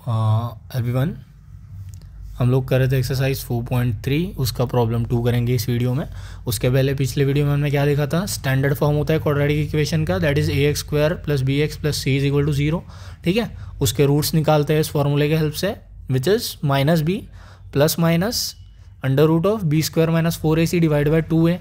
Everyone, हम लोग कर रहे थे एक्सरसाइज 4.3, उसका प्रॉब्लम 2 करेंगे इस वीडियो में। उसके पहले पिछले वीडियो में हमने क्या लिखा था, स्टैंडर्ड फॉर्म होता है क्वाड्रेटिक इक्वेशन का, that is ax² + bx + c = 0। ठीक है, उसके रूट्स निकालते हैं इस फॉर्मूले के हेल्प से, which is -b ± √of b² - 4ac / 2a।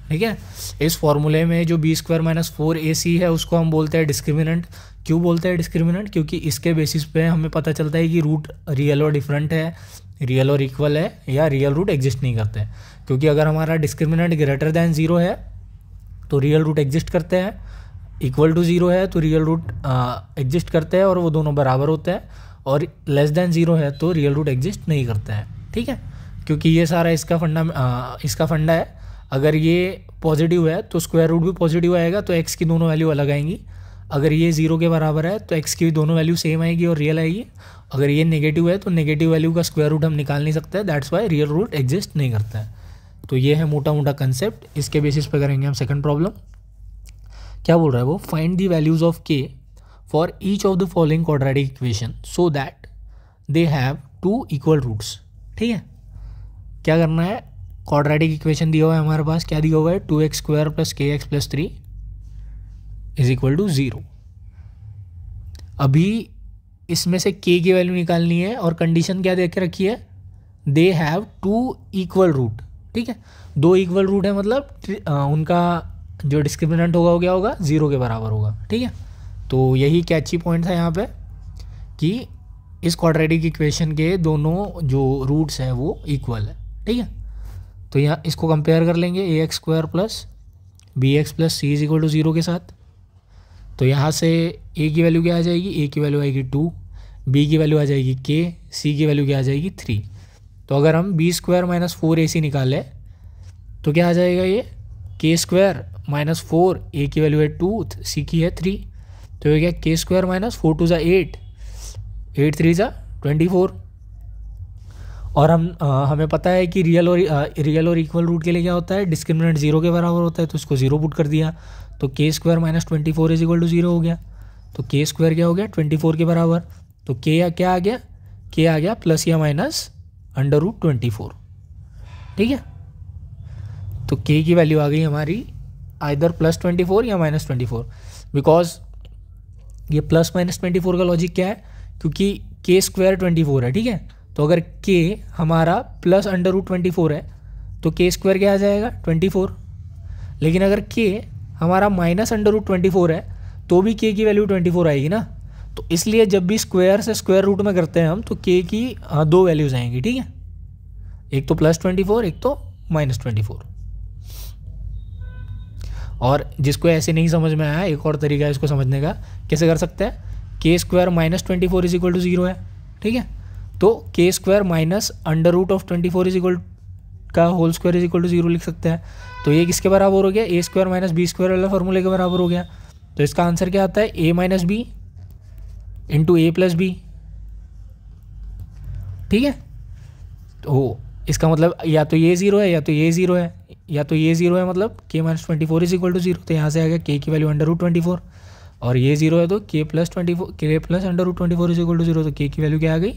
ठीक है, इस फॉर्मूले में जो b² - 4ac है उसको हम बोलते हैं डिस्क्रिमिनेंट। क्यों बोलते हैं डिस्क्रिमिनेंट? क्योंकि इसके बेसिस पे हमें पता चलता है कि रूट रियल और डिफरेंट है, रियल और इक्वल है, या रियल रूट एग्जिस्ट नहीं करते हैं। क्योंकि अगर हमारा डिस्क्रिमिनेंट ग्रेटर दैन 0 है तो रियल रूट एग्जिस्ट करते हैं, इक्वल टू 0 है तो रियल रूट एग्जिस्ट करते हैं और वो दोनों बराबर होते हैं, और लेस दैन 0 है तो रियल रूट एग्जिस्ट नहीं करते हैं। ठीक है, क्योंकि ये सारा इसका फंडा है। अगर ये पॉजिटिव है तो स्क्वायर रूट भी पॉजिटिव आएगा, तो एक्स की दोनों वैल्यू अलग आएंगी। अगर ये 0 के बराबर है तो एक्स की दोनों वैल्यू सेम आएगी और रियल आएगी। अगर ये नेगेटिव है तो नेगेटिव वैल्यू का स्क्वायर रूट हम निकाल नहीं सकते, that's why real root exist नहीं करता है। तो ये है मोटा मोटा कंसेप्ट। इसके बेसिस पे करेंगे हम सेकंड प्रॉब्लम। क्या बोल रहा है वो, find the values of k for each of the following quadratic equation so that they have 2 equal roots. ठीक है, क्या करना है, क्वाड्रेटिक इक्वेशन दिया हुआ है हमारे पास। क्या दिया हुआ है, 2x² + kx + 3 = 0। अभी इसमें से k की वैल्यू निकालनी है और कंडीशन क्या दे के रखी है, दे हैव 2 इक्वल रूट। ठीक है, 2 इक्वल रूट है मतलब उनका जो डिस्क्रिमिनेंट होगा वो क्या होगा, 0 के बराबर होगा। ठीक है, तो यही कैची पॉइंट था यहाँ पे कि इस क्वाड्रेटिक इक्वेशन के दोनों जो रूट्स हैं वो इक्वल है। ठीक है, तो यहाँ इसको कंपेयर कर लेंगे ax² + bx + c = 0 के साथ। तो यहाँ से a की वैल्यू क्या आ जाएगी, a की वैल्यू आएगी 2, b की वैल्यू आ जाएगी k, c की वैल्यू क्या आ जाएगी 3। तो अगर हम b² - 4ac निकालें तो क्या आ जाएगा, ये k² - 4, a की वैल्यू है 2, c की है 3। तो ये क्या, k² - 4 × 8, 8 3 × 24। और हमें पता है कि रियल और इक्वल रूट के लिए क्या होता है, डिस्क्रिमिनेंट 0 के बराबर होता है, तो इसको 0 पुट कर दिया तो k² - 24 = 0 हो गया। तो k² क्या हो गया, 24 के बराबर। तो k क्या आ गया, k आ गया प्लस या माइनस √24। ठीक है, तो k की वैल्यू आ गई हमारी आइदर +24 या -24। बिकॉज ये +-24 का लॉजिक क्या है, क्योंकि k² 24 है। ठीक है, तो अगर k हमारा +√24 है तो k² क्या आ जाएगा, 24। लेकिन अगर k हमारा -√24 है तो भी k की वैल्यू 24 आएगी ना। तो इसलिए जब भी स्क्वायर से स्क्वायर रूट में करते हैं हम तो k की 2 वैल्यूज आएंगी। ठीक है, एक तो +24, एक तो -24। और जिसको ऐसे नहीं समझ में आया, एक और तरीका है इसको समझने का। कैसे कर सकते हैं, k² - 24 = 0 है। ठीक है, तो k² - √24 का होल स्क्वायर = 0 लिख सकते हैं। तो ये किसके बराबर हो गया, a² - b² वाला फॉर्मूले के बराबर हो गया। तो इसका आंसर क्या आता है, a - b × a + b। ठीक है, तो इसका मतलब या तो ये 0 है या तो ये 0 है, या तो ये 0 है मतलब k - 24 = 0। तो यहाँ से आ गया k की वैल्यू √24, और ये 0 है तो k + √24 = 0। तो k की वैल्यू क्या आ गई,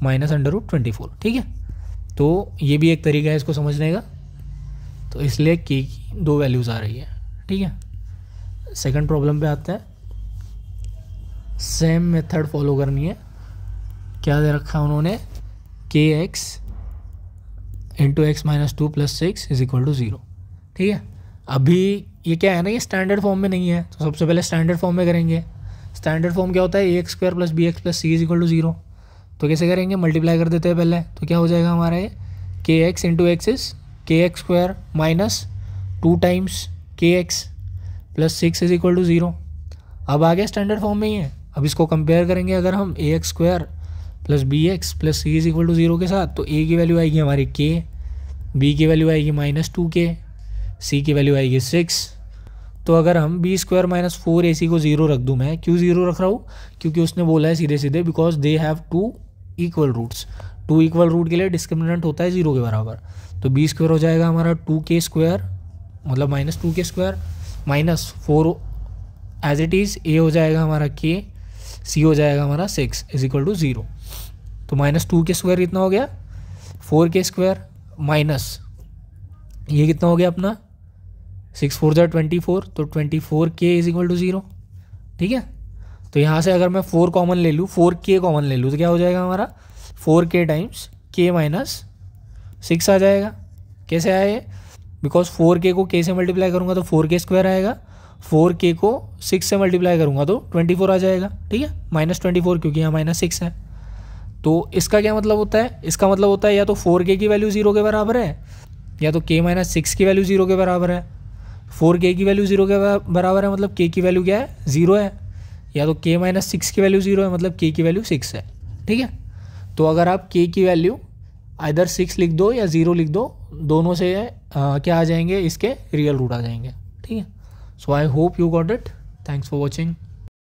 -√24। ठीक है, तो ये भी एक तरीका है इसको समझने का। तो इसलिए k की 2 वैल्यूज़ आ रही है। ठीक है, सेकंड प्रॉब्लम पे आते हैं। सेम मेथड फॉलो करनी है। क्या दे रखा है उन्होंने, kx × x - 2 + 6 = 0। ठीक है, अभी ये क्या है ना, ये स्टैंडर्ड फॉर्म में नहीं है, तो सबसे पहले स्टैंडर्ड फॉर्म में करेंगे। स्टैंडर्ड फॉर्म क्या होता है, ax² + bx + c = 0। तो कैसे करेंगे, मल्टीप्लाई कर देते हैं पहले। तो क्या हो जाएगा हमारा ये, kx × x is kx² - 2 × kx + 6 = 0। अब आ गया स्टैंडर्ड फॉर्म में ही है। अब इसको कंपेयर करेंगे अगर हम ax² + bx + c = 0 के साथ, तो a की वैल्यू आएगी हमारी k, b की वैल्यू आएगी -2k, c की वैल्यू आएगी 6। तो अगर हम b² - 4ac को 0 रख दूँ, मैं क्यों 0 रख रहा हूँ, क्योंकि उसने बोला है सीधे सीधे because they have 2 equal roots. 2 equal root के लिए डिस्क्रिमिनेंट होता है 0 के बराबर। तो b² हो जाएगा हमारा 2k² मतलब -2k² -4 as it is. a हो जाएगा हमारा k, सी हो जाएगा हमारा 6 इज इक्वल टू 0। तो -2 के स्क्वायर कितना हो गया 4 के स्क्वायर माइनस ये कितना हो गया अपना 6 4 24, तो 24 के इज इक्वल टू 0। ठीक है, तो यहाँ से अगर मैं 4 कॉमन ले लूँ, 4k कॉमन ले लूँ तो क्या हो जाएगा हमारा 4k टाइम्स k माइनस 6 आ जाएगा। कैसे आया ये, बिकॉज 4k को k से मल्टीप्लाई करूँगा तो 4k स्क्वायर आएगा, 4k को 6 से मल्टीप्लाई करूँगा तो 24 आ जाएगा। ठीक है, -24 क्योंकि यहाँ -6 है। तो इसका क्या मतलब होता है, इसका मतलब होता है या तो 4k की वैल्यू 0 के बराबर है या तो k माइनस 6 की वैल्यू 0 के बराबर है। 4k की वैल्यू 0 के बराबर है मतलब k की वैल्यू क्या है 0 है, या तो k माइनस 6 की वैल्यू 0 है मतलब k की वैल्यू 6 है। ठीक है, तो अगर आप k की वैल्यू आइदर 6 लिख दो या 0 लिख दो, दोनों से क्या आ जाएंगे, इसके रियल रूट आ जाएंगे। ठीक है, so I hope you got it. Thanks for watching.